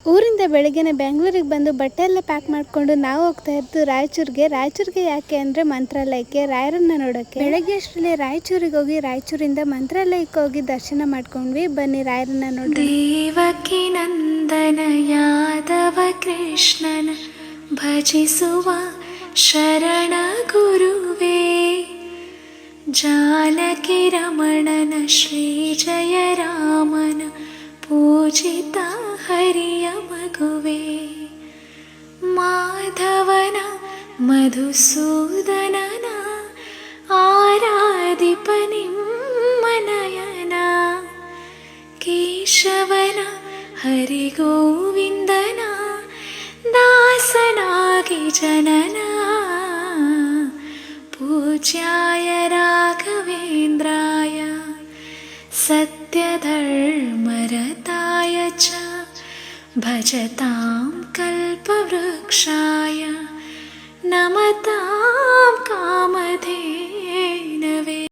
ಊರಿಂದ ಬೆಳಗ್ಗೆನೆ ಬೆಂಗಳೂರಿಗೆ ಬಂದು ಬಟ್ಟೆ ಎಲ್ಲ ಪ್ಯಾಕ್ ಮಾಡಿಕೊಂಡು ನಾವು ಹೋಗ್ತಾ ಇದ್ದು ರಾಯಚೂರಿಗೆ ಯಾಕೆ ಅಂದರೆ ಮಂತ್ರಾಲಯಕ್ಕೆ ರಾಯರನ್ನ ನೋಡೋಕ್ಕೆ. ಬೆಳಗ್ಗೆ ಅಷ್ಟರಲ್ಲಿ ರಾಯಚೂರಿಗೆ ಹೋಗಿ ರಾಯಚೂರಿಂದ ಮಂತ್ರಾಲಯಕ್ಕೆ ಹೋಗಿ ದರ್ಶನ ಮಾಡ್ಕೊಂಡ್ವಿ. ಬನ್ನಿ ರಾಯರನ್ನ ನೋಡಿ. ದೇವಕಿ ನಂದನ ಯಾದವ ಕೃಷ್ಣನ ಭಜಿಸುವ ಶರಣ ಗುರುವೇ, ಜಾನಕಿ ರಮಣನ ಶ್ರೀ ಜಯ ರಾಮನ ಪೂಜಿತ ಹರಿಯ ಮಗುವೆ, ಮಾಧವನ ಮಧುಸೂದನನ ಆರಾಧಿಪ ನಿಮ್ಮನಯನ, ಕೇಶವನ ಹರಿಗೋವಿಂದನ ದಾಸನಾಗಿ ಜನನ, ಪೂಜ್ಯಾಯ ರಾಘವೇಂದ್ರಾಯ ಸತ್ಯಧರ್ಮರತಾಯ ಚ ಭಜತಾಂ ಕಲ್ಪವೃಕ್ಷಾಯ